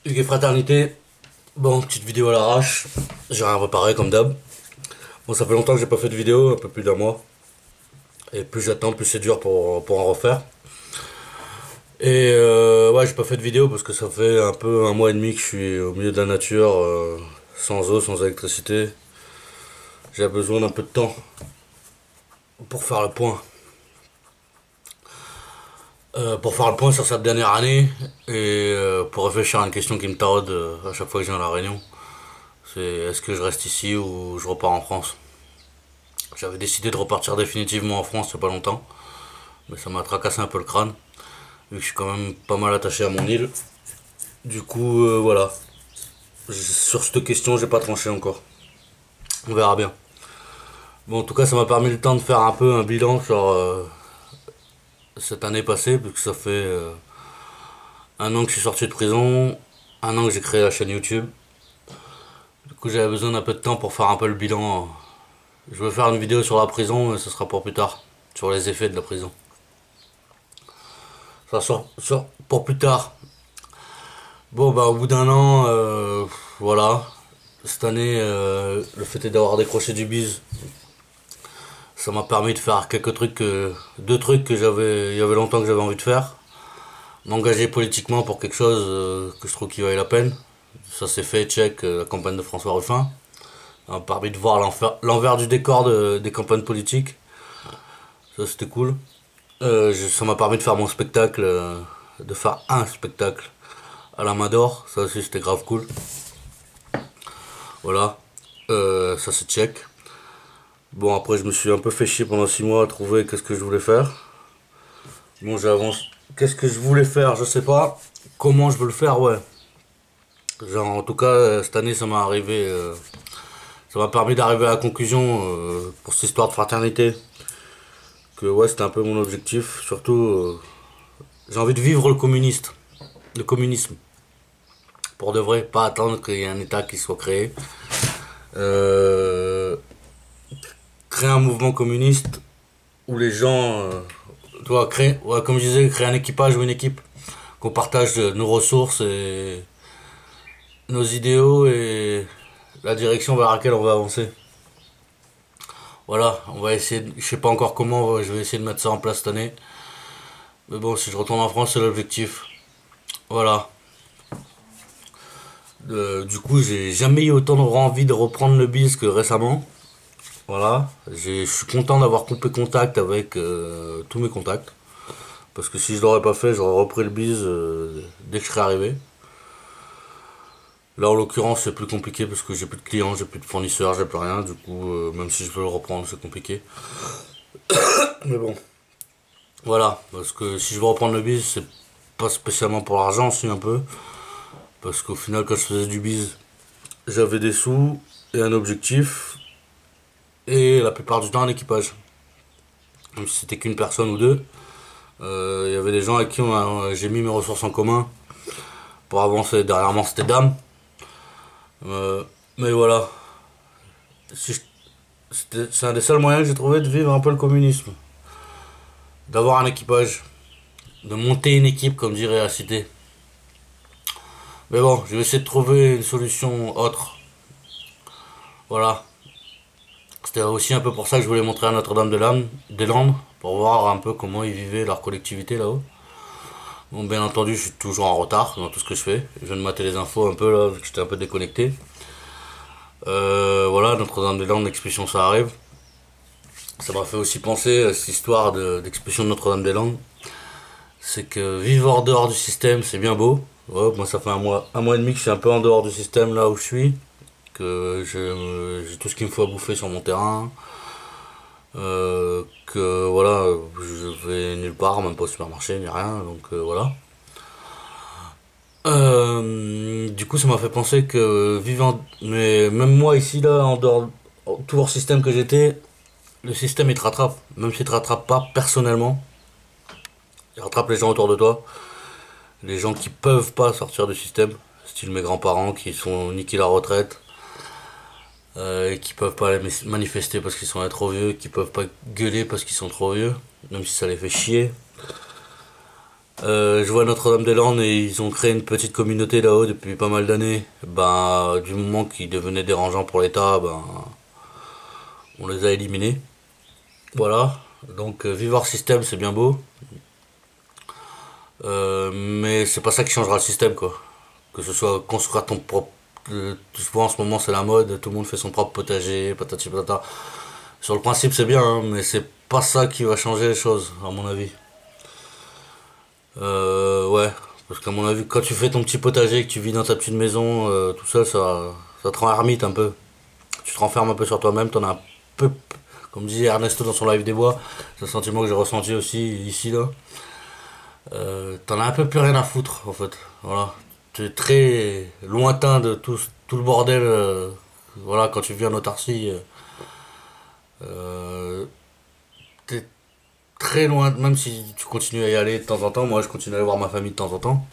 Hugues et Fraternité, bon, petite vidéo à l'arrache, j'ai rien préparé comme d'hab. Bon, ça fait longtemps que j'ai pas fait de vidéo, un peu plus d'un mois. Et plus j'attends, plus c'est dur pour en refaire. Et ouais, j'ai pas fait de vidéo parce que ça fait un peu un mois et demi que je suis au milieu de la nature, sans eau, sans électricité. J'ai besoin d'un peu de temps pour faire le point. Pour faire le point sur cette dernière année et pour réfléchir à une question qui me taraude à chaque fois que je viens à La Réunion. C'est est-ce que je reste ici ou je repars en France? J'avais décidé de repartir définitivement en France il n'y a pas longtemps, mais ça m'a tracassé un peu le crâne, vu que je suis quand même pas mal attaché à mon île. Du coup, voilà. Sur cette question, j'ai pas tranché encore. On verra bien. Bon, en tout cas, ça m'a permis le temps de faire un peu un bilan sur cette année passée, puisque ça fait un an que je suis sorti de prison, un an que j'ai créé la chaîne YouTube. Du coup, j'avais besoin d'un peu de temps pour faire un peu le bilan. Je veux faire une vidéo sur la prison, mais ce sera pour plus tard, sur les effets de la prison. Ça sort pour plus tard. Bon, bah, au bout d'un an, voilà. Cette année, le fait d'avoir décroché du bise, ça m'a permis de faire quelques trucs, deux trucs il y avait longtemps que j'avais envie de faire. M'engager politiquement pour quelque chose que je trouve qui valait la peine. Ça s'est fait, check, la campagne de François Ruffin. Ça m'a permis de voir l'envers du décor des campagnes politiques. Ça, c'était cool. Ça m'a permis de faire mon spectacle, de faire un spectacle à la main d'or. Ça aussi, c'était grave cool. Voilà. Ça, c'est check. Bon, après, je me suis un peu fait chier pendant 6 mois à trouver qu'est-ce que je voulais faire. Bon, j'avance. Qu'est-ce que je voulais faire? Je sais pas. Comment je veux le faire? Ouais. Genre, en tout cas, cette année, ça m'est arrivé. Ça m'a permis d'arriver à la conclusion pour cette histoire de fraternité. Que ouais, c'était un peu mon objectif. Surtout, j'ai envie de vivre le communisme. Pour de vrai, pas attendre qu'il y ait un État qui soit créé. Euh, Créer un mouvement communiste où les gens, créer, ouais, comme je disais, créer un équipage ou une équipe, qu'on partage nos ressources et nos idéaux et la direction vers laquelle on va avancer. Voilà, on va essayer, je sais pas encore comment, je vais essayer de mettre ça en place cette année. Mais bon, si je retourne en France, c'est l'objectif. Voilà. Du coup, j'ai jamais eu autant envie de reprendre le biz que récemment. Voilà. Je suis content d'avoir coupé contact avec tous mes contacts. Parce que si je l'aurais pas fait, j'aurais repris le biz dès que je serais arrivé. Là, en l'occurrence, c'est plus compliqué parce que j'ai plus de clients, j'ai plus de fournisseurs, j'ai plus rien. Du coup, même si je veux le reprendre, c'est compliqué. Mais bon, voilà. Parce que si je veux reprendre le biz, c'est pas spécialement pour l'argent, aussi un peu. Parce qu'au final, quand je faisais du biz, j'avais des sous et un objectif. Et la plupart du temps, un équipage. Même si c'était qu'une personne ou deux. Il y avait des gens avec qui j'ai mis mes ressources en commun pour avancer. Derrière moi, c'était Dame. Euh, mais voilà. Si je- c'est un des seuls moyens que j'ai trouvé de vivre un peu le communisme. D'avoir un équipage. De monter une équipe, comme dirait la cité. Mais bon, je vais essayer de trouver une solution autre. Voilà. C'était aussi un peu pour ça que je voulais montrer à Notre-Dame-des-Landes, pour voir un peu comment ils vivaient leur collectivité là-haut. Bon, bien entendu, je suis toujours en retard dans tout ce que je fais. Je viens de mater les infos un peu là, vu que j'étais un peu déconnecté. Voilà, Notre-Dame-des-Landes, l'expulsion, ça arrive. Ça m'a fait aussi penser à cette histoire d'expulsion de Notre-Dame-des-Landes. C'est que vivre en dehors du système, c'est bien beau. Ouais, moi, ça fait un mois et demi que je suis un peu en dehors du système là où je suis. Que j'ai tout ce qu'il me faut à bouffer sur mon terrain. Que voilà, je vais nulle part, même pas au supermarché, ni rien. Donc voilà. Du coup, ça m'a fait penser que vivant, mais même moi ici là, en dehors, tout hors système que j'étais, le système il te rattrape. Même s'il te rattrape pas personnellement, il rattrape les gens autour de toi, les gens qui peuvent pas sortir du système, style mes grands-parents qui sont niqués la retraite, et qui peuvent pas aller manifester parce qu'ils sont trop vieux, qui peuvent pas gueuler parce qu'ils sont trop vieux, même si ça les fait chier. Je vois Notre-Dame-des-Landes et ils ont créé une petite communauté là-haut depuis pas mal d'années. Ben, du moment qu'ils devenaient dérangeants pour l'État, ben, on les a éliminés. Voilà. Donc, vivre hors système, c'est bien beau. Mais c'est pas ça qui changera le système, quoi. Que ce soit construire ton propre. Tu vois, en ce moment, c'est la mode, tout le monde fait son propre potager, patati patata. Sur le principe, c'est bien, hein, mais c'est pas ça qui va changer les choses, à mon avis. Ouais, parce qu'à mon avis, quand tu fais ton petit potager, que tu vis dans ta petite maison, tout seul, ça te rend ermite un peu. Tu te renfermes un peu sur toi-même, t'en as un peu, comme disait Ernesto dans son live des bois, c'est un sentiment que j'ai ressenti aussi ici, là. T'en as un peu plus rien à foutre, en fait. Voilà. Tu es très lointain de tout le bordel. Voilà, quand tu vis en autarcie, euh, t'es très loin, même si tu continues à y aller de temps en temps. Moi, je continue à aller voir ma famille de temps en temps.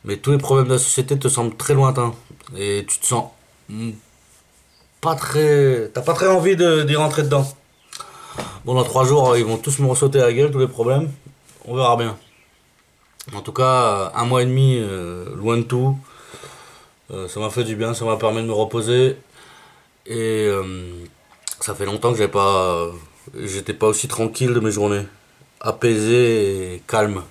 Mais tous les problèmes de la société te semblent très lointains. Et tu te sens pas très. T'as pas très envie d'y rentrer dedans. Bon, dans 3 jours, ils vont tous me ressauter à la gueule, tous les problèmes. On verra bien. En tout cas, un mois et demi, loin de tout. Ça m'a fait du bien, ça m'a permis de me reposer. Et ça fait longtemps que j'étais pas aussi tranquille de mes journées. Apaisé et calme.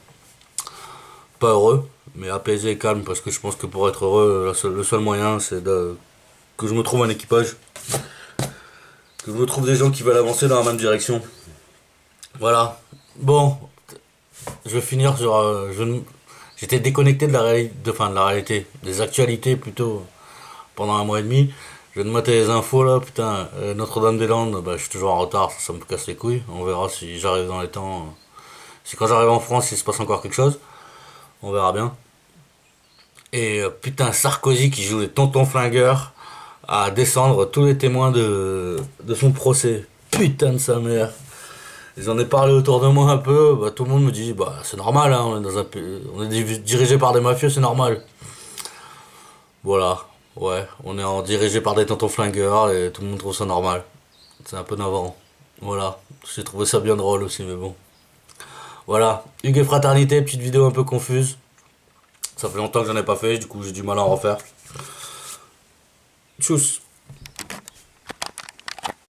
Pas heureux, mais apaisé et calme, parce que je pense que pour être heureux, le seul moyen, c'est que je me trouve un équipage. Que je me trouve des gens qui veulent avancer dans la même direction. Voilà. Bon, je vais finir sur. J'étais déconnecté de la réalité, enfin de la réalité, des actualités plutôt, pendant un mois et demi. Je viens de mater les infos là, putain, Notre-Dame-des-Landes, bah, je suis toujours en retard, ça me casse les couilles. On verra si j'arrive dans les temps. Si quand j'arrive en France, il se passe encore quelque chose. On verra bien. Et putain, Sarkozy qui joue les tontons flingueurs à descendre tous les témoins de son procès. Putain de sa mère. J'en ai parlé autour de moi un peu, bah, tout le monde me dit bah c'est normal, hein, on est dirigé par des mafieux, c'est normal. Voilà, ouais, on est dirigé par des tontons flingueurs et tout le monde trouve ça normal. C'est un peu navrant. Voilà, j'ai trouvé ça bien drôle aussi, mais bon. Voilà, Hugues et Fraternité, petite vidéo un peu confuse. Ça fait longtemps que j'en ai pas fait, du coup j'ai du mal à en refaire. Tchuss.